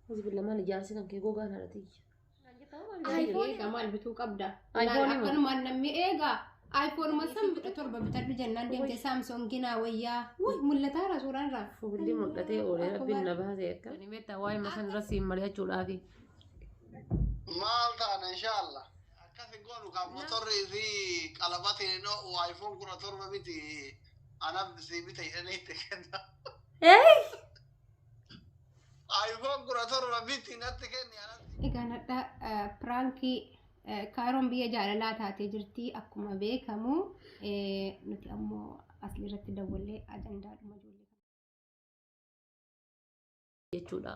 وزي بالله ما لجالسي كان كي جوجان هذا تيجي ايفون كمان بتوك ابدا ايفون اكن ما نمي ايغا ايفون مثلا بتربه بتربي جنان دي سامسونج جنا ويا وي ملتا رسولان را فولي مدته أولي ربي النبه ذيك يعني بيتا واي مثلا رسيم مريا تشولافي مالتان إن شاء الله كافي قولوا كم مطري ذي قلباتي إنه وآيفون كنا تربة بيتي أنا بسي بيتي أنا يتكلم إيه آيفون كنا تربة بيتي نتكلم أنا ايغا نتا برانكي كايرون بيا جاللا تاتي جرتي اكما بيكمو نتي امو اصلي رتي دولي اجندا مجولي jechuudha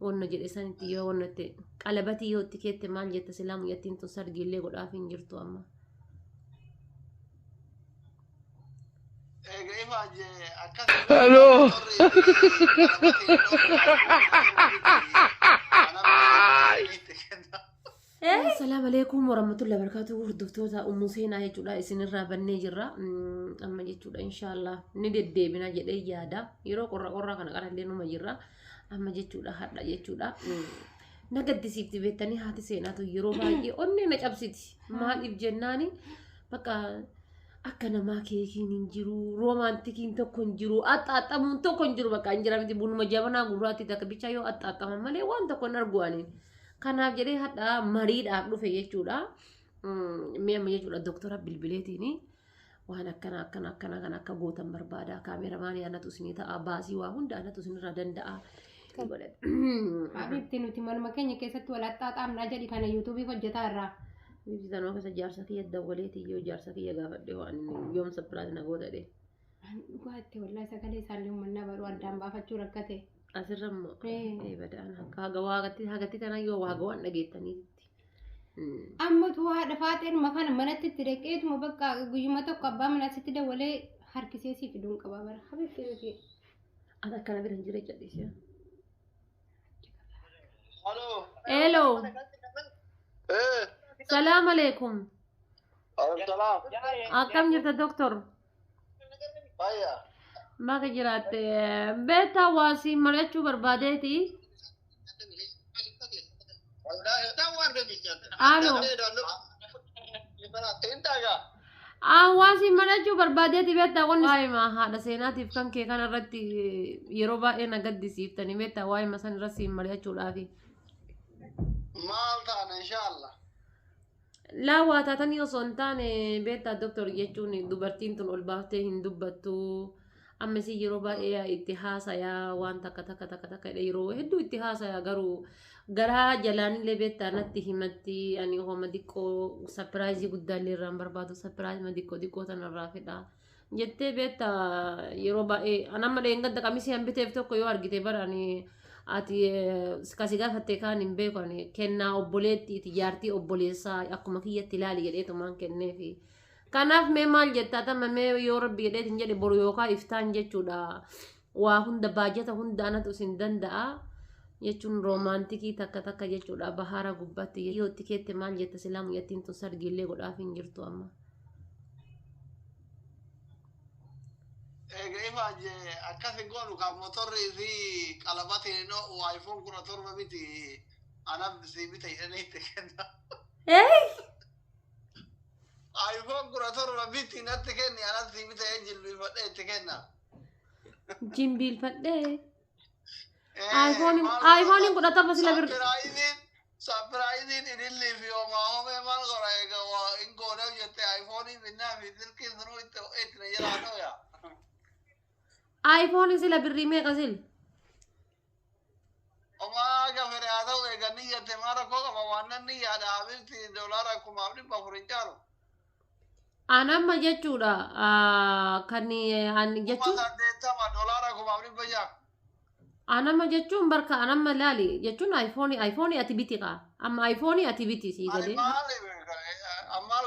wanna jedhe sanitti yoo wannatti qalabati yoo tikeette maal jetta silaamu yattiin tun sargiillee godhaaf hin jirtu amma Hello. السلام عليكم ورحمة الله وبركاته وردفتوتا أم سينا يجودا إسن الرابني جرا أما يجودا إن شاء الله ندد بنا جدي جادا يرو قرّا كنا قرّا لينو مجرا أما يجودا هذا يجودا نقد سيبتي بيتني هاتي سينا تو يرو باجي أني نجاب سيتي مال إبجناني بقى أكنا ما كيكين نجرو رومانتيكين تكون جرو أمون تكون جرو بقى إنجرا بتي بونو مجابنا غراتي تكبيشايو ممالي وان تكون أرجواني kanaaf jedhee hadha mariidhaaf dhufe jechuudha. Mee amma jechuudha doktora bilbileetiini waan akkana kan akka gootan barbaada. Kaameramaanii anatu isinii ta'a baasii waa hunda anatu isinirraa danda'a. Abibti nuti manuma keenya keessatti wal xaaxaamnaa jedhi kana yuutuubii hojjetaa irraa. Bibsitan waa keessa jaarsa kiyya dawwaleeti yoo jaarsa kiyya gaafadhe waan yoom sappiraati na goota dhe. Dhugaatti wallahi sagalee isaallee uummanna baruu addaan baafachuu rakkate. Asirrammoo badaan hagatti tana yoo waaga waan dhageettaniitti. Amma tu haadha faaxeen makana manatti itti dhaqeetuma bakka guyyuma tokko abbaa manasitti dawalee harkisee siif fiduun qaba bara. Habibti nuti. Ati akkana bira hin jirre jedhisi. Hello. Hello. Salaam alaikum. Salam. Akkam jirta doktor? Fayya. Maka jiraate beektaa waasii mari'achuu barbaadeeti. Alo. Waasii mari'achuu barbaadeeti beektaa wanni waa'ima haadha seenaatiif kan kee kanarratti yeroo baay'ee na gaddisiiftanii beektaa waa'ima san irratti mari'achuudhaafi. Maal taana inshaallah. Laawwaa taatanii osoo hin taane beektaa doktor jechuun dubartiin tun ol baaftee hin dubbattu. Amma si yeroo baay'ee itti haasayaa waan takka yeroo hedduu itti haasayaa garuu garaa jalaanillee beektaa natti himatti ani hooma xiqqoo sapiraayizii guddaallee irraan barbaadu sapiraayizii xiqqoo tanarraa fedha jettee beektaa yeroo baay'ee anamma dheengadda qamisii hambiteef tokko yoo argite barani ati kasi gaafattee kaan hin beeku ani kennaa obboleettiiti jaartii obboleessaa akkuma kiyyatti ilaali jedheetumaan kenneefi. Kanaaf mee maal jettaa tamma mee yoo rabbi jedheetiin jedhe boru yookaan iftaan jechuudha waa hunda baajata hunda anatu isin danda'a jechuun roomaantikii takka jechuudha bahaara gubbaatti yoo tikeette maal jetta silaamu yattiin tun sargiillee godhaaf hin jirtu amma. Egaa akkasi goonu kan motorri fi qalabatiin innoo waayifoon kudha torba miti ana si bita jedhanii itti kenna. iPhone kura torba biti natti kenni anatti si bita jilbiifadhee itti kenna. Jilbiifadhee? iPhone kudha torba sila bir. Surprising idilli fi homaa homee maal godha egaa waa hin goone jette iPhone binnaa fi silkiin sunuu itti na jiraatoo yaa. iPhone sila birrii meeqa sil? Homaa gafere haa ta'u egaa ni jette maara koo qaba waan nan ni yaada habibti doolaara 10,400 caalu. Anamma jechuudha kan ani jechuun anamma jechuun barka anamma laali jechuun iPhone ati biti qa amma iPhone ati biti si gale amma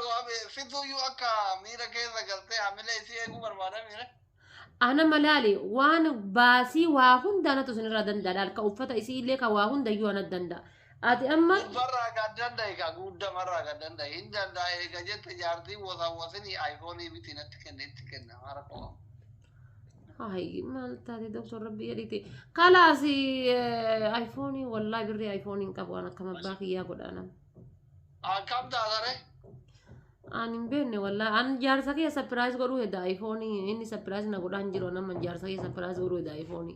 fitu yu akka miira keessa galtee hamilee si eeguu barbaada miira anamma laali waan baasii waa hunda anatu sinirraa danda'a harka uffata isii illee ka waa hunda iyyuu anat danda'a. Ati amma barraa gaddan dayka gudda marraa gaddan day hin danda'a eega jette jaartii wasanii iPhone biti natti kenna mara qaba. هاي ما تاتي دكتور ربي يديتي خلاصي ايفوني والله بري ايفوني كابو انا كما باقي يا قد انا كم دادره انا مبيني والله انا جارسكي سربرايز غرو هدا ايفوني اني سربرايز نغود انجلو انا من جارسكي سربرايز غرو هدا ايفوني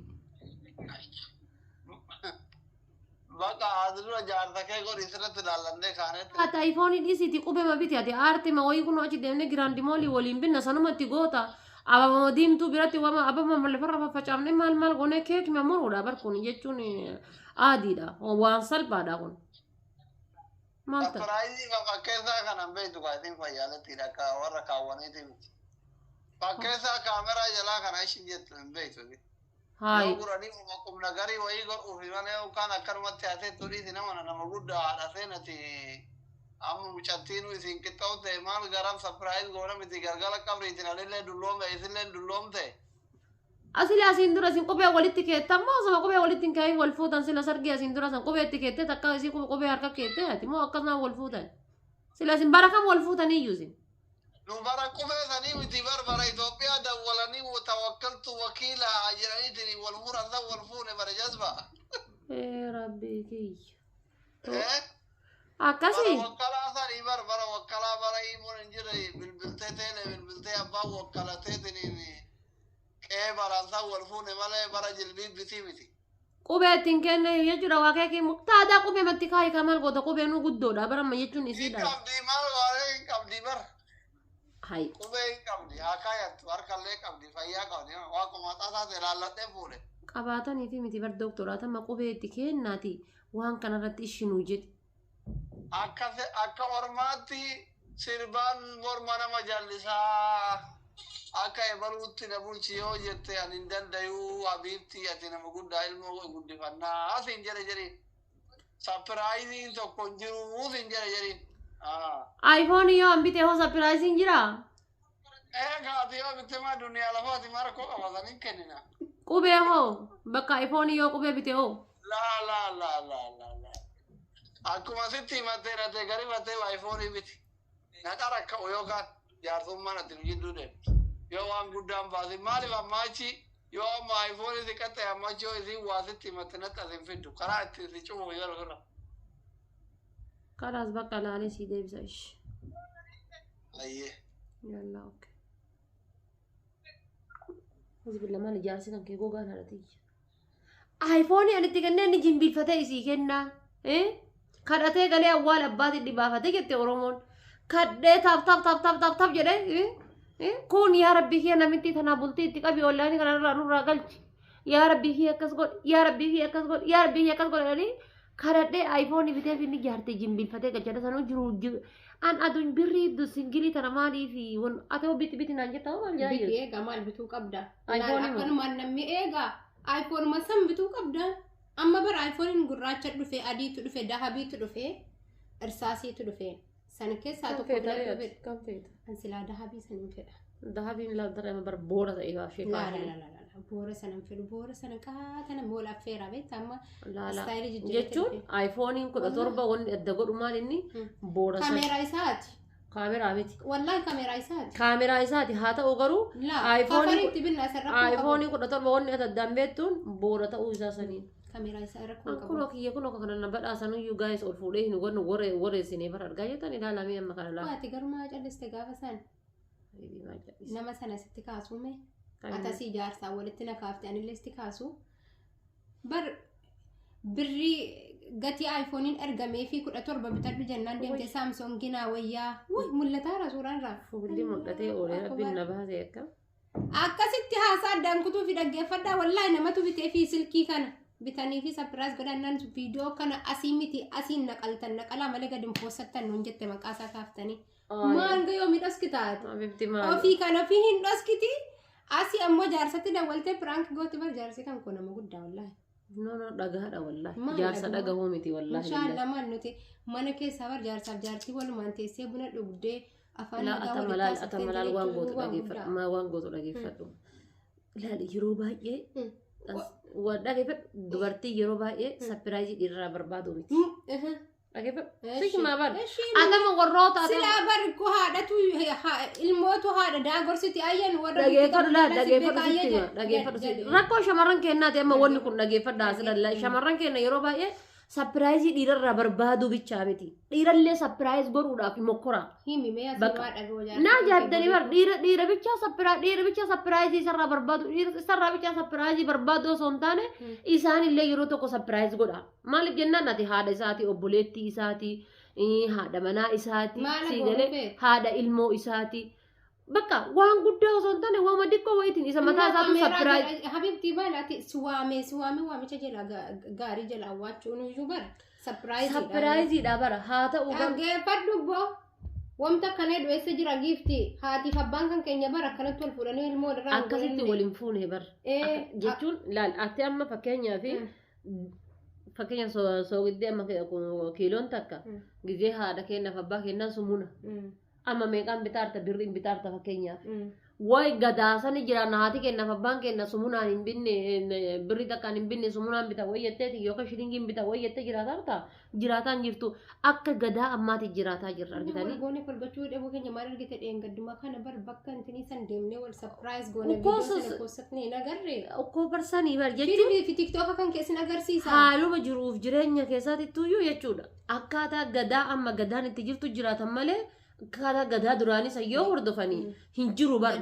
بقى هذا جارتا كي غور إسرة تدالنده خانة ata ايفوني دي سيتي كوبي ما بيتي اتي ارتي ما وي كنو اجي دمني جراندي مولي ولين بينا سنما تيغوتا aba ma dimtu birati wama aba ma malle farra facamne mal mal gone kek me mor wada bar kun jechuni adida o wan salba da kun malta سبرايز فكيسا كان بيتو قاعدين فياله تيرا كا ورا كاوني تي فكيسا كاميرا جلا كان عايشين جت بيتو دي هاي يوغراني ومكم نغاري ويغور وفيمانه وكان اكرمت تاتي توري دينا وانا نمغود على سنتي ام مچاتينو سين كتاو ته مال غرام سرپرایز گورا متي گرگلا کبري تنالي له دلوم ايسلن دلوم ته asili asin dura sin kobe walitti ketta mo sama kobe walitti kai wal futan sila sargi asin dura san kobe tikette takka isi kobe harka kette ati mo akasna wal futan sila sin barakam wal futan yusin نو برا كوفي ثاني متي برا اثيوبيا دولني وتوكلت وكيلا اجريتني والمور ذا والفون برا جذبه eh rabbi ki ايه akasi وكلا ثاني برا وكلا برا يمون انجري بالبلتي تيله بالبلتي ابا وكلا تيتني ايه برا ذا والفون ماله برا جلبي بتي kobe tinkenne yejura wakeki muktada kobe matikai kamal goda kobe nu guddo da bara ma yechun isida كم دي مال ولا كم دي بر hay كوبي كم دي هكايا توركل كم دي فيا كم دي واكو ما تاسا تلالته فوله qabaatanii fi miti bar doktoraata ma qubee itti kennaati waan kanarratti ishinu jedhi akka ormaatti sirbaan morma nama jallisaa akka ebaluutti na bulchi yoo jette ani hin dandayuu habiibti ati nama guddaa ilmoo guddifannaa asin jedhe jedhin sapiraayiziin tokko hin jiru usin jedhe jedhin iphone yoo hambite hoo sapiraayiziin jira eegaati yoo bittemaa duniyaa lafaati mara koo qabatanii kennina qubee hoo bakka iphone yoo qubee bite hoo la akkuma sitti himattee hidhatee gari himattee waayifoonii biti naqara akka yookaan jaarsummaan ati nu jidduu deemtu yoo waan guddaan baasin maaliif ammaachi yoo amma waayifoonii si qaxxee ammaachi yoo isiin waa sitti himatte natti asin fiddu karaa itti si cumu yeroo irra. kalaas bakka laalee sii deebisa ishi Ayyee. yalla okay bismillah maal ijaarsi kan kee gogaan haadhatiyya iphone anitti kennee inni jimbiilfatee isii kennaa kadhatee galee awwaal abbaati dhibaafatee jette oromoon kadhee taap jedhee kun yaa rabbii kiyya namitti tanaa bultii itti qabi ollaanii kanarraa nurraa galchi yaa rabbii kiyya akkas godhi yaa rabbii kiyya akkas godhi yaa rabbii kiyya akkas godhi jedhanii kadhadhee iphone bitee fi inni jaartee jimbiilfatee galchadha sanuu jiru an aduun birrii singilii tana maaliifi ati biti naan jetta hoo maal jaayu biti eega maal bituu qabda akkanumaan namni eega iphone masan bituu qabda amma bara iphone gurraacha dhufe adiitu dhufe dahabiitu dhufe irsaasiitu dhufe san keessaa tokko filatu kan feeta an silaa dahabii sanin fedha dahabiin laatara ma bar boora ta'e gaafshee la boora sanan fedhu boora sanan qaatana moola affeera beekta amma istaayilii jechuun iphone 17 wanni adda godhu maal inni boora sana kaameeraa isaati kaameraa miti wallahi kaameraa isaati haa ta'u garuu iphone 17 wanni addaan beektuun boora ta'uu isaa saniin kaameraa isaa irra kuno kiyya kuno kana na badhaasanuyyuu gaayis ol fuudhee hin wannu wareessinee bara argaa jettan ilaalamee amma kana laala waati garumaa calliste gaafa san nama sana sitti kaasuume atasii jaarsaa walitti na kaafte anillee sitti kaasu bar birrii gatii iphone ergamee fi 17 bitadhu jennaan deemte saamsoonginaa wayyaa mul'ataara suuraan irraa fuulli mul'atee oolee rabbiin na baasee akka akkasitti haasaa addaan kutuu fi dhaggeeffadhaa wallaahi namatu bitee fi silkii kana bitanii fi sapiraas godhannaan viidiyoo kana asii miti asiin naqalaa malee gadi poosattan nuun jette maqaa isaa kaaftanii maal gayoo midhaski taate ofii kana ofii hin dhoskiti asii ammoo jaarsatti dawwaltee piraank gooti bar jaarsi kan koo nama guddaa wallaahi. No dhagaadha wallaahi jaarsa dhagahuu miti wallaahi. Inshallah maal nuti mana keessaa bar jaarsaaf jaartii walumaan teessee buna dhugdee afaan nagaa atamalaal waan gootu dhageeffadhu. Ilaali yeroo baay'ee dhageeffadhu dubartii yeroo baay'ee sapiraayizii dhiirraa barbaadu miti. سيك ما بر أنا من غروت سلا بركو هذا تو الموت هذا دا غرستي أيان ورا dhageeffadhu laa dhageeffadhu rakkoo shamarran keenyaati amma wanni kun dhageeffadhaa asirra shamarran keenya yeroo baay'ee sapiraayizii dhiirarraa barbaadu bichaa miti dhiirallee sapiraayiz godhuudhaaf mokkora himi mee asirraa dhagoo jaa naa jaaddanii bar dhiira bichaa sapiraayizii isarraa barbaadu isarraa bichaa sapiraayizii barbaadu osoo hin taane isaanillee yeroo tokko sapiraayiz godha maaliif jennaan ati haadha isaatii obboleettii isaatii haadha manaa isaatii siigalee haadha ilmoo isaatii bakka waan guddaa osoo hin taane waan diqqoo wayitiin isa mataa isaatu sapiraayiz habibti balati suwaame waamicha jala gaarii jala awwaachuun iyyuu bara sapiraayiziidha bara haa ta'u dhaggeeffadhu boo wamta kanee du'eessa jira giifti haatiif abbaan kan keenya bara akkanatti wal fuudhanii ilmoo irraa akkasitti waliin fuune bar jechuun laal ati amma fakkeenyaaf soogiddee amma kiiloon takka gizee haadha keenyaaf abbaa keenyaan sumuna amma meeqaan bitaarta birriin bitaarta fakkeenyaaf way gadaasani jira naati keenyaaf abbaan keenya sumunaan hin binne birri takkaan hin binne sumunaan bita wayyatteeti yookaan shilingiin bita wayyattee jiraataan jirtu akka gadaa ammaati jiraataa jirra argitanii. Goone kolbachuu dhabuu keenya maal argite dheengaddumaa kana bar bakka intini san deemnee wal sapiraayiz goone viidiyoo sana koosatnee hin agarre. Okkoo barsanii bar jechuun fi tiktooka kan keessin agarsiisa. Haaluma jiruuf jireenya keessaatittuyyuu jechuudha. Akkaataa gadaa amma gadaan itti jirtu jiraatan malee akkaataa gadaa duraanis yoo hordofanii hin jiru bara.